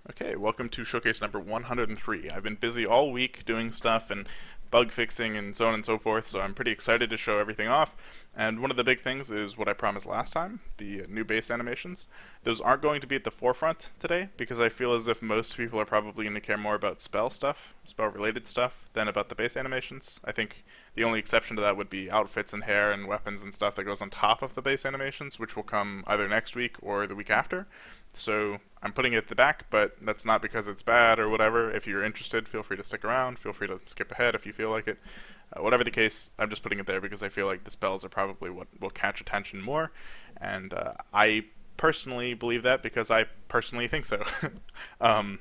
Okay, welcome to showcase number 103. I've been busy all week doing stuff and bug fixing and so on and so forth, so I'm pretty excited to show everything off. And one of the big things is what I promised last time, the new base animations. Those aren't going to be at the forefront today because I feel as if most people are probably going to care more about spell stuff, spell related stuff, than about the base animations. I think the only exception to that would be outfits and hair and weapons and stuff that goes on top of the base animations, which will come either next week or the week after. So I'm putting it at the back, but that's not because it's bad or whatever. If you're interested, feel free to stick around. Feel free to skip ahead if you feel like it. Whatever the case, I'm just putting it there because I feel like the spells are probably what will catch attention more. And I personally believe that because I personally think so. um,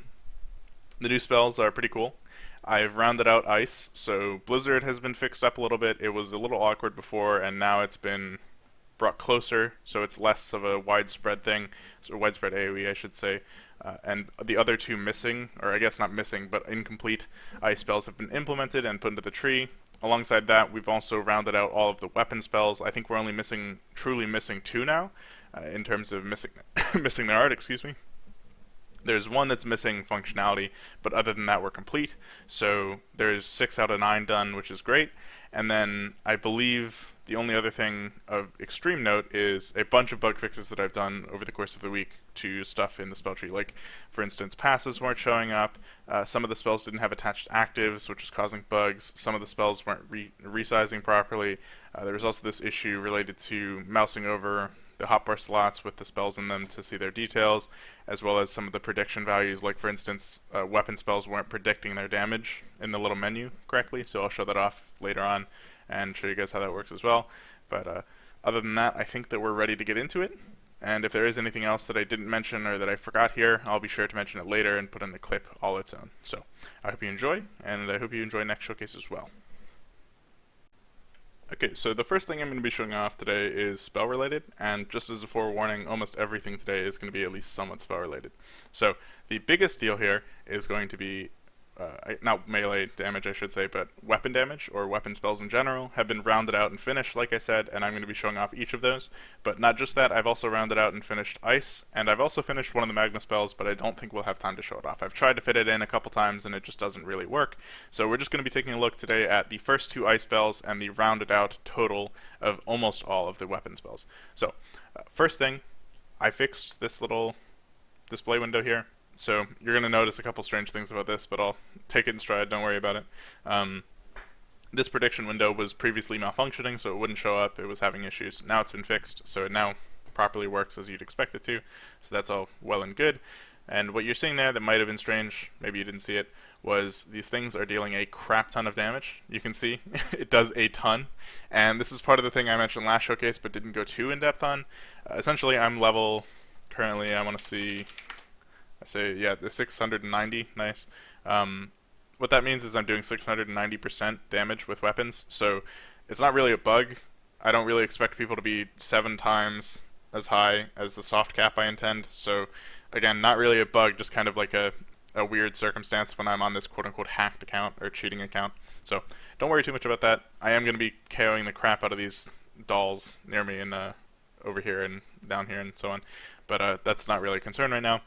the new spells are pretty cool. I've rounded out ice, so Blizzard has been fixed up a little bit. It was a little awkward before, and now it's been brought closer, so it's less of a widespread thing, so widespread AoE, I should say. And the other two missing, or I guess not missing, but incomplete ice spells have been implemented and put into the tree. Alongside that, we've also rounded out all of the weapon spells. I think we're only truly missing two now, in terms of missing, missing their art, excuse me. There's one that's missing functionality, but other than that, we're complete. So there's 6 out of 9 done, which is great. And then I believe the only other thing of extreme note is a bunch of bug fixes that I've done over the course of the week to stuff in the spell tree. Like, for instance, passives weren't showing up. Some of the spells didn't have attached actives, which was causing bugs. Some of the spells weren't resizing properly. There was also this issue related to mousing over the hotbar slots with the spells in them to see their details, as well as some of the prediction values. Like, for instance, weapon spells weren't predicting their damage in the little menu correctly, so I'll show that off later on and show you guys how that works as well. But other than that, I think that we're ready to get into it. And if there is anything else that I didn't mention or that I forgot here, I'll be sure to mention it later and put in the clip all its own. So I hope you enjoy, and I hope you enjoy next showcase as well. Okay, so the first thing I'm going to be showing off today is spell related, and just as a forewarning, almost everything today is going to be at least somewhat spell related. So the biggest deal here is going to be not melee damage, I should say, but weapon damage, or weapon spells in general, have been rounded out and finished, like I said, and I'm going to be showing off each of those. But not just that, I've also rounded out and finished ice, and I've also finished one of the magma spells, but I don't think we'll have time to show it off. I've tried to fit it in a couple times, and it just doesn't really work. So we're just going to be taking a look today at the first 2 ice spells and the rounded out total of almost all of the weapon spells. So, first thing, I fixed this little display window here. So you're going to notice a couple strange things about this, but I'll take it in stride, don't worry about it. This prediction window was previously malfunctioning, so it wouldn't show up, it was having issues. Now it's been fixed, so it now properly works as you'd expect it to, so that's all well and good. And what you're seeing there that might have been strange, maybe you didn't see it, was these things are dealing a crap ton of damage. You can see it does a ton, and this is part of the thing I mentioned last showcase but didn't go too in depth on. Essentially, I'm level, currently I want to see, the 690, nice. What that means is I'm doing 690% damage with weapons, so it's not really a bug. I don't really expect people to be 7 times as high as the soft cap I intend, so again, not really a bug, just kind of like a weird circumstance when I'm on this quote-unquote hacked account or cheating account. So don't worry too much about that. I am going to be KOing the crap out of these dolls near me and over here and down here and so on, but that's not really a concern right now.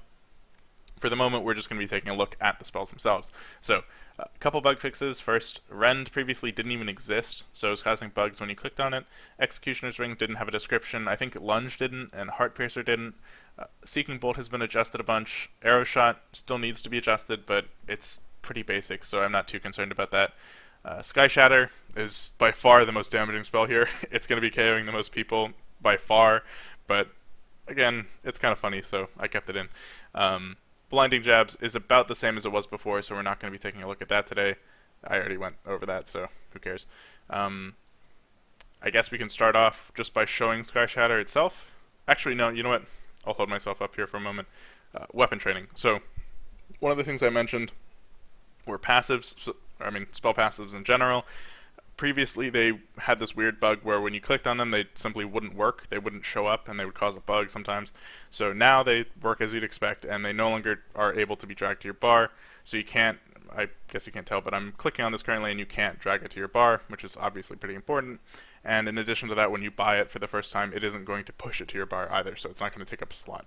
For the moment, we're just going to be taking a look at the spells themselves. So, a couple bug fixes. First, Rend previously didn't even exist, so it was causing bugs when you clicked on it. Executioner's Ring didn't have a description. I think Lunge didn't, and Heart Piercer didn't. Seeking Bolt has been adjusted a bunch. Arrow Shot still needs to be adjusted, but it's pretty basic, so I'm not too concerned about that. Sky Shatter is by far the most damaging spell here. It's going to be KOing the most people by far, but again, it's kind of funny, so I kept it in. Blinding Jabs is about the same as it was before, so we're not going to be taking a look at that today. I already went over that, so who cares. I guess we can start off just by showing Sky Shatter itself. Actually, no, you know what? I'll hold myself up here for a moment. Weapon training. So, one of the things I mentioned were passives, spell passives in general. Previously, they had this weird bug where when you clicked on them, they simply wouldn't work. They wouldn't show up, and they would cause a bug sometimes. So now they work as you'd expect, and they no longer are able to be dragged to your bar. So you can't, I guess you can't tell, but I'm clicking on this currently, and you can't drag it to your bar, which is obviously pretty important. And in addition to that, when you buy it for the first time, it isn't going to push it to your bar either, so it's not going to take up a slot.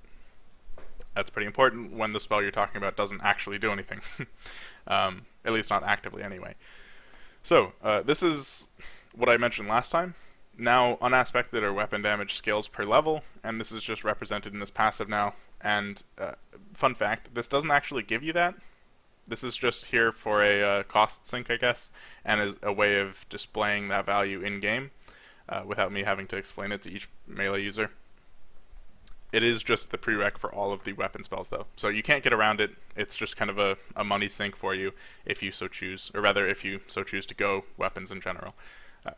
That's pretty important when the spell you're talking about doesn't actually do anything. At least not actively anyway. So, this is what I mentioned last time. Now, unaspected or weapon damage scales per level, and this is just represented in this passive now. And, fun fact, this doesn't actually give you that. This is just here for a cost sink, I guess, and is a way of displaying that value in-game without me having to explain it to each melee user. It is just the prereq for all of the weapon spells, though. So you can't get around it. It's just kind of a money sink for you if you so choose, or rather if you so choose to go weapons in general.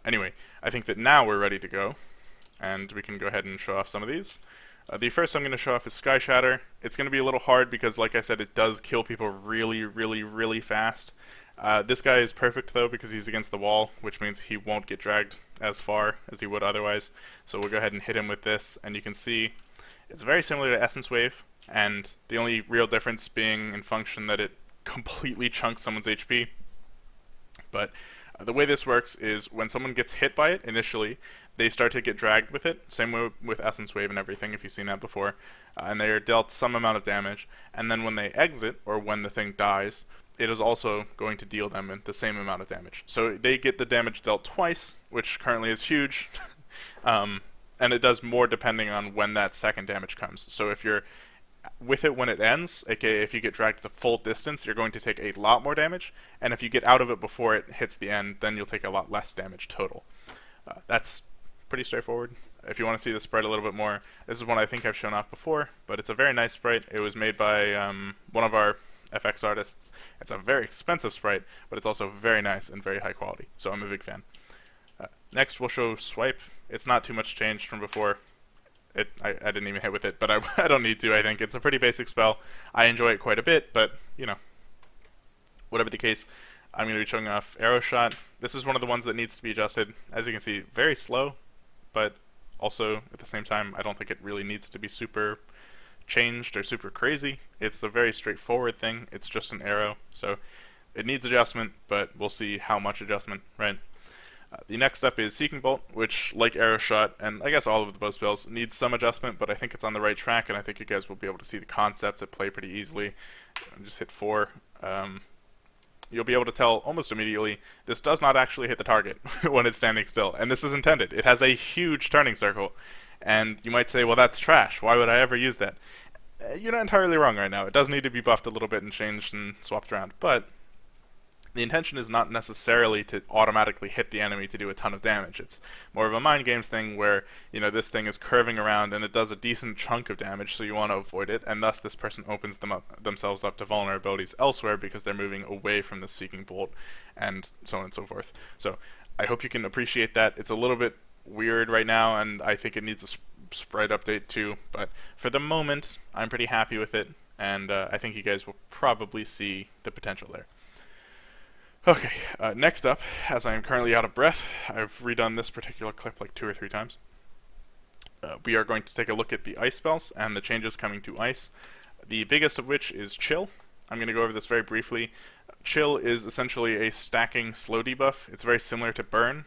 Anyway, I think that now we're ready to go, and we can go ahead and show off some of these. The first I'm going to show off is Sky Shatter. It's going to be a little hard because, like I said, it does kill people really, really, really fast. This guy is perfect, though, because he's against the wall, which means he won't get dragged as far as he would otherwise. So we'll go ahead and hit him with this, and you can see it's very similar to Essence Wave, and the only real difference being in function that it completely chunks someone's HP. But the way this works is when someone gets hit by it initially, they start to get dragged with it, same way with Essence Wave and everything, if you've seen that before, and they are dealt some amount of damage, and then when they exit, or when the thing dies, it is also going to deal them the same amount of damage. So they get the damage dealt twice, which currently is huge, and it does more depending on when that second damage comes. So if you're with it when it ends, aka if you get dragged the full distance, you're going to take a lot more damage, and if you get out of it before it hits the end, then you'll take a lot less damage total. That's pretty straightforward. If you want to see the sprite a little bit more, this is one I think I've shown off before, but it's a very nice sprite. It was made by one of our FX artists. It's a very expensive sprite, but it's also very nice and very high quality, so I'm a big fan. Next we'll show Swipe. It's not too much changed from before. I didn't even hit with it, but I don't need to, I think. It's a pretty basic spell. I enjoy it quite a bit, but, you know, whatever the case, I'm going to be showing off Arrow Shot. This is one of the ones that needs to be adjusted. As you can see, very slow, but also, at the same time, I don't think it really needs to be super changed or super crazy. It's a very straightforward thing. It's just an arrow, so it needs adjustment, but we'll see how much adjustment, right? The next up is Seeking Bolt, which, like Arrow Shot, and I guess all of the bow spells, needs some adjustment, but I think it's on the right track, and I think you guys will be able to see the concepts at play pretty easily. Just hit 4. You'll be able to tell almost immediately this does not actually hit the target when it's standing still, and this is intended. It has a huge turning circle, and you might say, well, that's trash. Why would I ever use that? You're not entirely wrong right now. It does need to be buffed a little bit and changed and swapped around, but the intention is not necessarily to automatically hit the enemy to do a ton of damage. It's more of a mind games thing where, you know, this thing is curving around and it does a decent chunk of damage, so you want to avoid it, and thus this person opens themselves up to vulnerabilities elsewhere because they're moving away from the Seeking Bolt, and so on and so forth. So I hope you can appreciate that. It's a little bit weird right now, and I think it needs a sprite update too, but for the moment, I'm pretty happy with it, and I think you guys will probably see the potential there. Okay, next up, as I am currently out of breath, I've redone this particular clip like 2 or 3 times. We are going to take a look at the ice spells and the changes coming to ice. The biggest of which is Chill. I'm going to go over this very briefly. Chill is essentially a stacking slow debuff. It's very similar to Burn,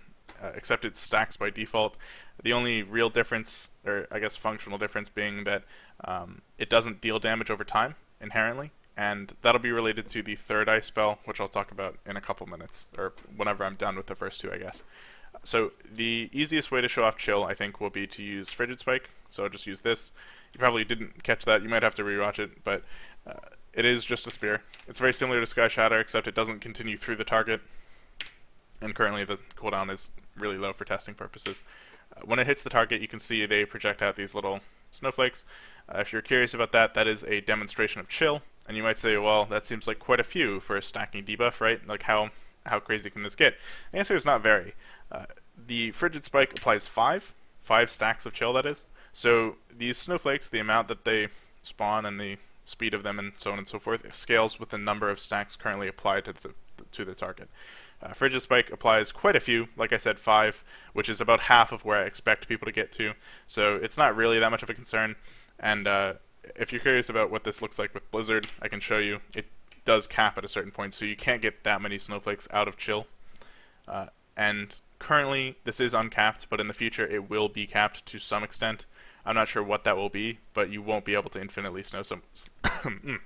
except it stacks by default. The only real difference, or I guess functional difference, being that it doesn't deal damage over time, inherently. And that'll be related to the third ice spell, which I'll talk about in a couple minutes, or whenever I'm done with the first 2, I guess. So the easiest way to show off Chill, I think, will be to use Frigid Spike. So I'll just use this. You probably didn't catch that. You might have to rewatch it, but it is just a spear. It's very similar to Sky Shatter, except it doesn't continue through the target. And currently the cooldown is really low for testing purposes. When it hits the target, you can see they project out these little snowflakes. If you're curious about that, that is a demonstration of Chill. And you might say, well, that seems like quite a few for a stacking debuff, right? Like, how crazy can this get? The answer is not very. The Frigid Spike applies 5 stacks of Chill, that is. So these snowflakes, the amount that they spawn and the speed of them and so on and so forth, scales with the number of stacks currently applied to the target. Frigid Spike applies quite a few, like I said, 5, which is about half of where I expect people to get to. So it's not really that much of a concern, and if you're curious about what this looks like with Blizzard, I can show you. It does cap at a certain point, so you can't get that many snowflakes out of Chill. And currently, this is uncapped, but in the future, it will be capped to some extent. I'm not sure what that will be, but you won't be able to infinitely slow some. I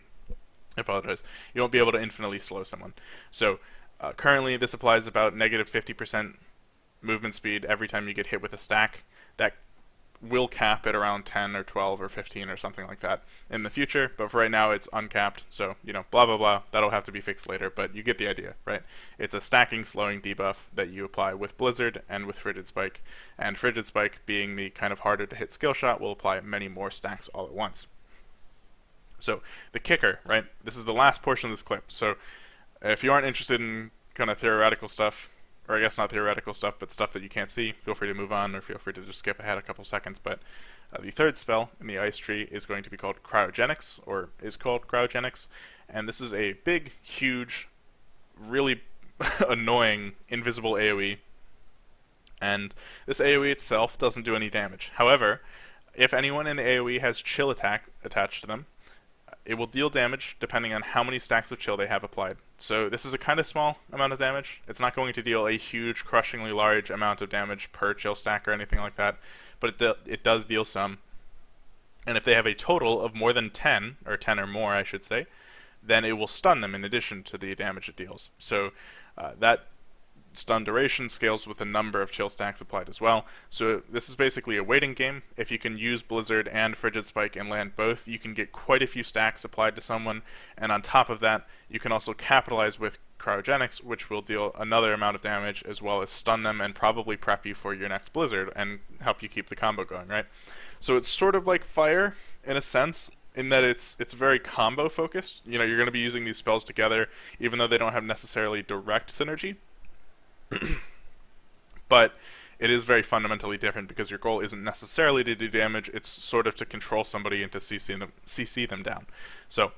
apologize. You won't be able to infinitely slow someone. So currently, this applies about negative 50% movement speed every time you get hit with a stack. That will cap at around 10 or 12 or 15 or something like that in the future, but for right now it's uncapped, so, blah blah blah, that'll have to be fixed later, but you get the idea, right? It's a stacking slowing debuff that you apply with Blizzard and with Frigid Spike, and Frigid Spike, being the kind of harder to hit skill shot, will apply many more stacks all at once. So, the kicker, right? This is the last portion of this clip, so if you aren't interested in kind of theoretical stuff, or I guess not theoretical stuff, but stuff that you can't see, feel free to move on, or feel free to just skip ahead a couple seconds. But the third spell in the Ice Tree is going to be called Cryogenics, or is called Cryogenics, and this is a big, huge, really annoying, invisible AoE, and this AoE itself doesn't do any damage. However, if anyone in the AoE has Chill Attack attached to them, it will deal damage depending on how many stacks of chill they have applied. So this is a kind of small amount of damage. It's not going to deal a huge, crushingly large amount of damage per chill stack or anything like that, but it does deal some. And if they have a total of more than 10, or 10 or more I should say, then it will stun them in addition to the damage it deals. So that stun duration scales with the number of chill stacks applied as well. So this is basically a waiting game. If you can use Blizzard and Frigid Spike and land both, you can get quite a few stacks applied to someone, and on top of that, you can also capitalize with Cryogenics, which will deal another amount of damage as well as stun them and probably prep you for your next Blizzard and help you keep the combo going, right? So it's sort of like Fire in a sense, in that it's very combo focused. You're going to be using these spells together even though they don't have necessarily direct synergy. But it is very fundamentally different because your goal isn't necessarily to do damage, it's sort of to control somebody and to CC them down. So,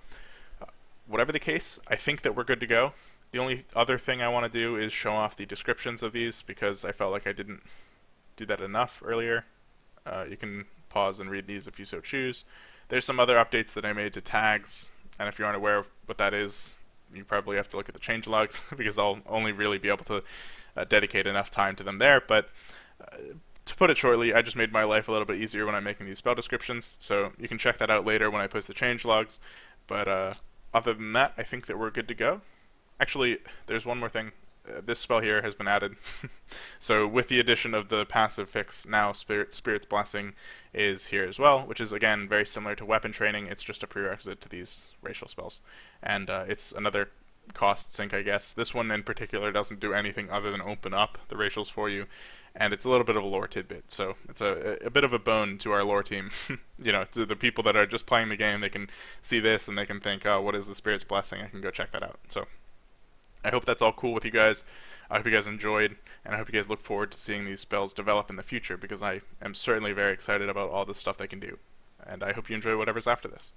whatever the case, I think that we're good to go. The only other thing I want to do is show off the descriptions of these because I felt like I didn't do that enough earlier. You can pause and read these if you so choose. There's some other updates that I made to tags, and if you aren't aware of what that is, you probably have to look at the changelogs because I'll only really be able to dedicate enough time to them there, but to put it shortly, I just made my life a little bit easier when I'm making these spell descriptions, so you can check that out later when I post the changelogs, but other than that, I think that we're good to go. Actually, there's one more thing. This spell here has been added, so with the addition of the passive fix, now Spirit's Blessing is here as well, which is again very similar to weapon training. It's just a prerequisite to these racial spells, and it's another cost sink, I guess. This one in particular doesn't do anything other than open up the racials for you, and it's a little bit of a lore tidbit, so it's a bit of a bone to our lore team. To the people that are just playing the game, they can see this and they can think, oh, what is the Spirit's Blessing? I can go check that out. So I hope that's all cool with you guys. I hope you guys enjoyed, and I hope you guys look forward to seeing these spells develop in the future, because I am certainly very excited about all the stuff they can do, and I hope you enjoy whatever's after this.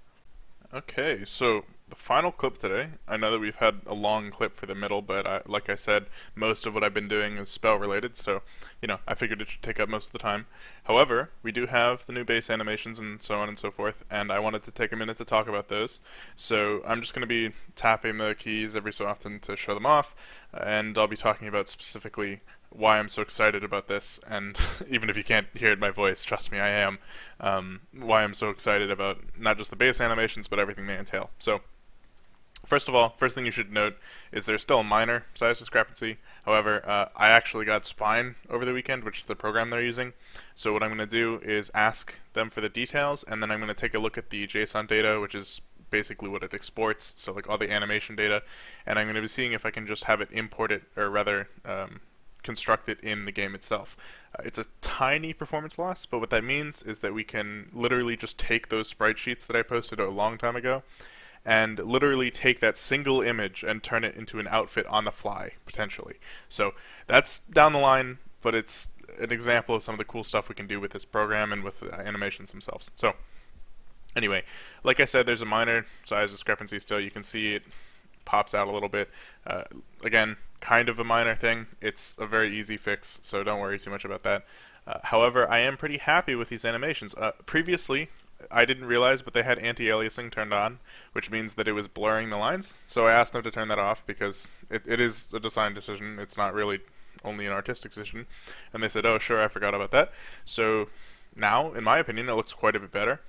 Okay, so the final clip today, I know that we've had a long clip for the middle, but like I said, most of what I've been doing is spell related, so, I figured it should take up most of the time. However, we do have the new base animations and so on and so forth, and I wanted to take a minute to talk about those. So I'm just going to be tapping the keys every so often to show them off, and I'll be talking about specifically why I'm so excited about this, and even if you can't hear it in my voice, trust me, I am, why I'm so excited about not just the base animations, but everything they entail. So, first of all, first thing you should note is there's still a minor size discrepancy. However, I actually got Spine over the weekend, which is the program they're using. So what I'm going to do is ask them for the details, and then I'm going to take a look at the JSON data, which is basically what it exports, so like all the animation data, and I'm going to be seeing if I can just have it import it, or rather, construct it in the game itself. It's a tiny performance loss, but what that means is that we can literally just take those sprite sheets that I posted a long time ago and literally take that single image and turn it into an outfit on the fly, potentially. So that's down the line, but it's an example of some of the cool stuff we can do with this program and with the animations themselves. So anyway, like I said, there's a minor size discrepancy still. You can see it pops out a little bit. Again, kind of a minor thing. It's a very easy fix, so don't worry too much about that. However, I am pretty happy with these animations. Previously, I didn't realize, but they had anti-aliasing turned on, which means that it was blurring the lines. So I asked them to turn that off because it is a design decision. It's not really only an artistic decision. And they said, oh, sure, I forgot about that. So now, in my opinion, it looks quite a bit better.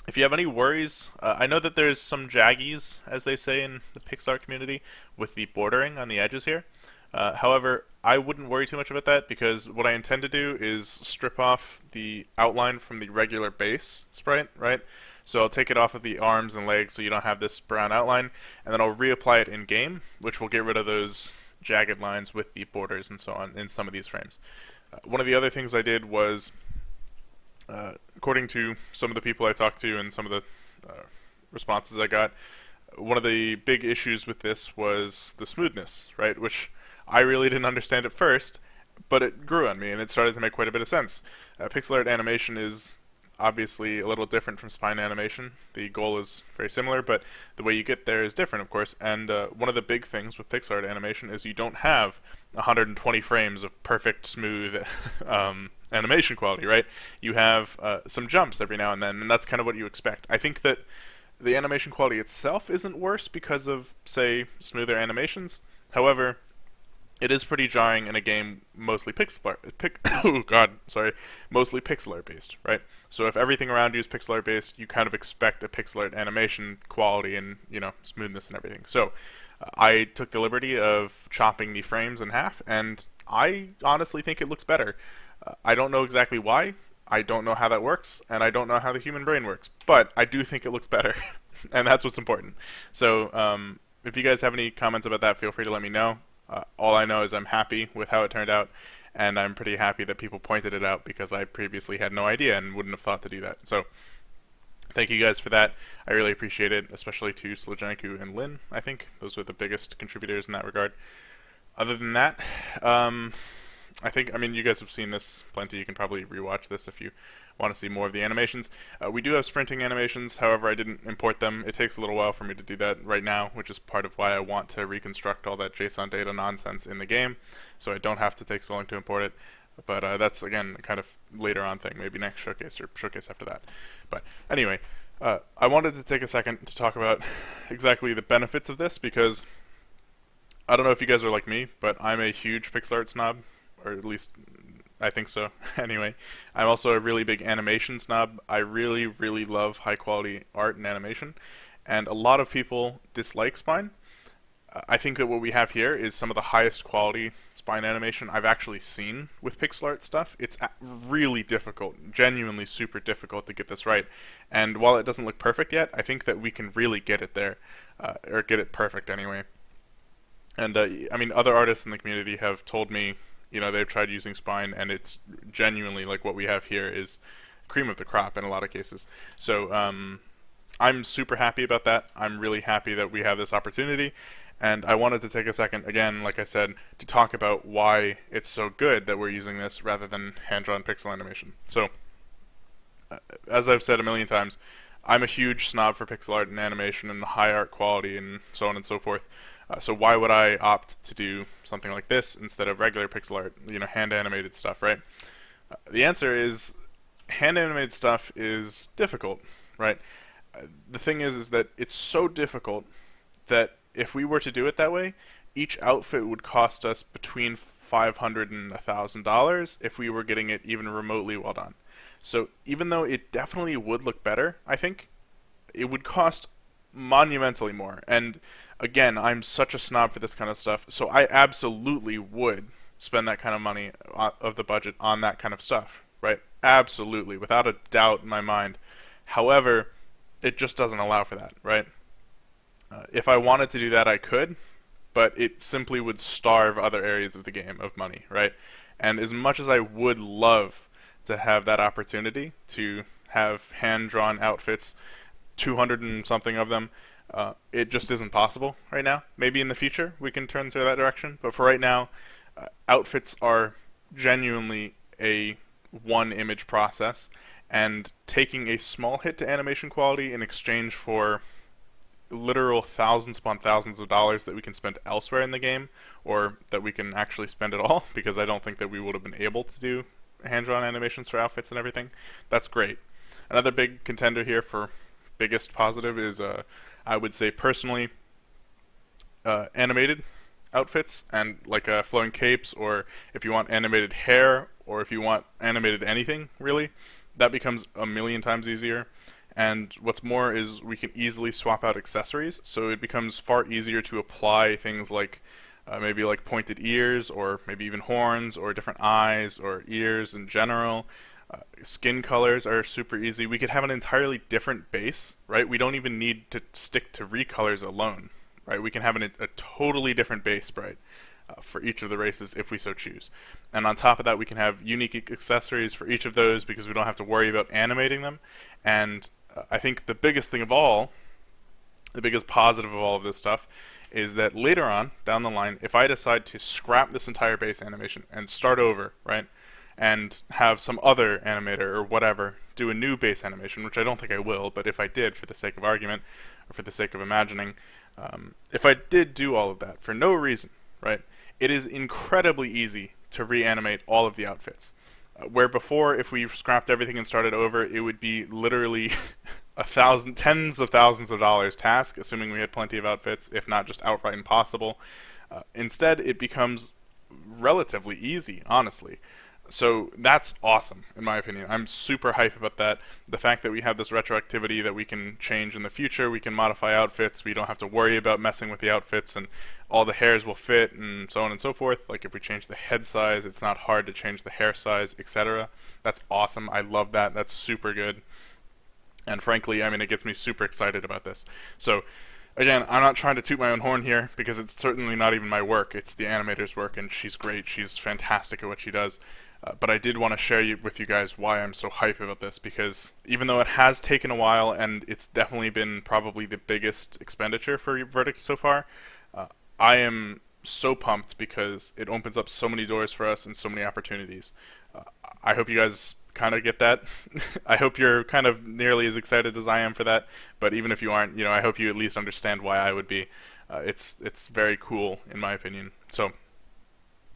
If you have any worries, I know that there's some jaggies, as they say in the Pixar community, with the bordering on the edges here. However, I wouldn't worry too much about that because what I intend to do is strip off the outline from the regular base sprite, right? So I'll take it off of the arms and legs so you don't have this brown outline, and then I'll reapply it in game, which will get rid of those jagged lines with the borders and so on in some of these frames. One of the other things I did was, according to some of the people I talked to and some of the responses I got, one of the big issues with this was the smoothness, right? Which I really didn't understand at first, but it grew on me and it started to make quite a bit of sense. Pixel art animation is obviously a little different from spine animation. The goal is very similar, but the way you get there is different, of course. And one of the big things with pixel art animation is you don't have 120 frames of perfect, smooth animation quality, right? You have some jumps every now and then, and that's kind of what you expect. I think that the animation quality itself isn't worse because of, say, smoother animations. However, it is pretty jarring in a game mostly mostly pixel art based, right? So if everything around you is pixel art based, you kind of expect a pixel art animation quality and, you know, smoothness and everything. So I took the liberty of chopping the frames in half, and I honestly think it looks better. I don't know exactly why. I don't know how that works, and I don't know how the human brain works, but I do think it looks better, and that's what's important. So if you guys have any comments about that, feel free to let me know. All I know is I'm happy with how it turned out, and I'm pretty happy that people pointed it out because I previously had no idea and wouldn't have thought to do that. So thank you guys for that. I really appreciate it, especially to Slowjaniku and Lynn. I think those were the biggest contributors in that regard. Other than that, I mean, you guys have seen this plenty. You can probably rewatch this if you want to see more of the animations. We do have sprinting animations, however, I didn't import them. It takes a little while for me to do that right now, which is part of why I want to reconstruct all that JSON data nonsense in the game, so I don't have to take so long to import it. But that's, again, kind of later on thing, maybe next showcase or showcase after that. But anyway, I wanted to take a second to talk about exactly the benefits of this, because I don't know if you guys are like me, but I'm a huge pixel art snob, or at least I think so. Anyway, I'm also a really big animation snob. I really, really love high quality art and animation, and a lot of people dislike Spine. I think that what we have here is some of the highest quality Spine animation I've actually seen with pixel art stuff. It's really difficult, genuinely super difficult to get this right, and while it doesn't look perfect yet, I think that we can really get it there, or get it perfect anyway. And I mean, other artists in the community have told me, you know, they've tried using Spine, and it's genuinely, like, what we have here is cream of the crop in a lot of cases. So I'm super happy about that. I'm really happy that we have this opportunity, and I wanted to take a second, again, like I said, to talk about why it's so good that we're using this rather than hand-drawn pixel animation. So, as I've said a million times, I'm a huge snob for pixel art and animation and high art quality and so on and so forth. So why would I opt to do something like this instead of regular pixel art, you know, hand animated stuff, right? The answer is hand animated stuff is difficult, right? The thing is that it's so difficult that if we were to do it that way, each outfit would cost us between $500 and $1,000 if we were getting it even remotely well done. So even though it definitely would look better, I think, it would cost monumentally more. And again, I'm such a snob for this kind of stuff, so I absolutely would spend that kind of money of the budget on that kind of stuff, right? Absolutely, without a doubt in my mind. However, it just doesn't allow for that, right? If I wanted to do that, I could, but it simply would starve other areas of the game of money, right? And as much as I would love to have that opportunity to have hand-drawn outfits, 200 and something of them, it just isn't possible right now. Maybe in the future we can turn to that direction, but for right now, outfits are genuinely a one image process, and taking a small hit to animation quality in exchange for literal thousands upon thousands of dollars that we can spend elsewhere in the game, or that we can actually spend at all, because I don't think that we would have been able to do hand-drawn animations for outfits and everything. That's great. Another big contender here for biggest positive is, I would say personally, animated outfits, and like flowing capes, or if you want animated hair or if you want animated anything, really, that becomes a million times easier. And what's more is we can easily swap out accessories, so it becomes far easier to apply things like maybe like pointed ears, or maybe even horns, or different eyes, or ears in general. Skin colors are super easy. We could have an entirely different base, right? We don't even need to stick to recolors alone, right? We can have a totally different base sprite for each of the races if we so choose. And on top of that, we can have unique accessories for each of those because we don't have to worry about animating them. And I think the biggest thing of all, the biggest positive of all of this stuff, is that later on down the line, if I decide to scrap this entire base animation and start over, right, and have some other animator or whatever do a new base animation, which I don't think I will, but if I did, for the sake of argument, or for the sake of imagining, if I did do all of that for no reason, right, it is incredibly easy to reanimate all of the outfits. Where before, if we scrapped everything and started over, it would be literally tens of thousands of dollars task, assuming we had plenty of outfits, if not just outright impossible. Instead, it becomes relatively easy, honestly. So that's awesome, in my opinion. I'm super hype about that. The fact that we have this retroactivity that we can change in the future, we can modify outfits, we don't have to worry about messing with the outfits, and all the hairs will fit, and so on and so forth. Like if we change the head size, it's not hard to change the hair size, etc. That's awesome. I love that. That's super good. And frankly, I mean, it gets me super excited about this. So again, I'm not trying to toot my own horn here, because it's certainly not even my work. It's the animator's work, and she's great. She's fantastic at what she does. But I did want to share with you guys why I'm so hyped about this, because even though it has taken a while, and it's definitely been probably the biggest expenditure for Verdict so far, I am so pumped because it opens up so many doors for us and so many opportunities. I hope you guys kind of get that. I hope you're kind of nearly as excited as I am for that, but even if you aren't, you know, I hope you at least understand why I would be. It's very cool in my opinion. So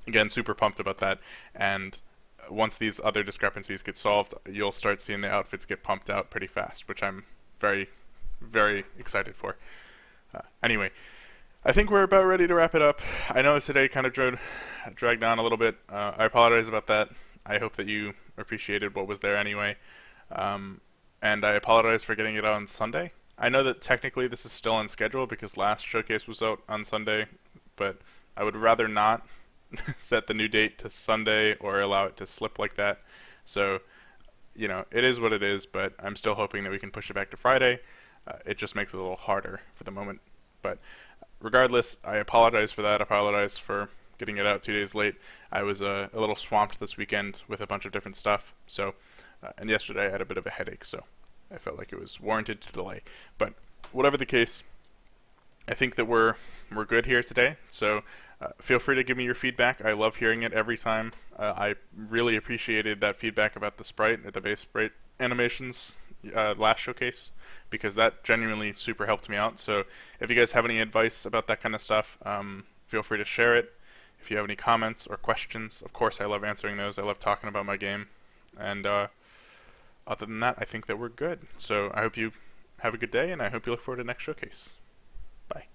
again, super pumped about that, and once these other discrepancies get solved, you'll start seeing the outfits get pumped out pretty fast, which I'm very, very excited for. Anyway, I think we're about ready to wrap it up. I know today kind of dragged on a little bit. I apologize about that. I hope that you appreciated what was there anyway. And I apologize for getting it out on Sunday. I know that technically this is still on schedule because last showcase was out on Sunday, but I would rather not set the new date to Sunday or allow it to slip like that. So, you know, it is what it is, but I'm still hoping that we can push it back to Friday. It just makes it a little harder for the moment. But regardless, I apologize for that. I apologize for getting it out 2 days late. I was a little swamped this weekend with a bunch of different stuff. So, and yesterday I had a bit of a headache, so I felt like it was warranted to delay. But whatever the case, I think that we're good here today. So feel free to give me your feedback. I love hearing it every time. I really appreciated that feedback about the sprite, the base sprite animations last showcase, because that genuinely super helped me out. So if you guys have any advice about that kind of stuff, feel free to share it. If you have any comments or questions, of course I love answering those. I love talking about my game. And other than that, I think that we're good. So I hope you have a good day, and I hope you look forward to the next showcase. Bye.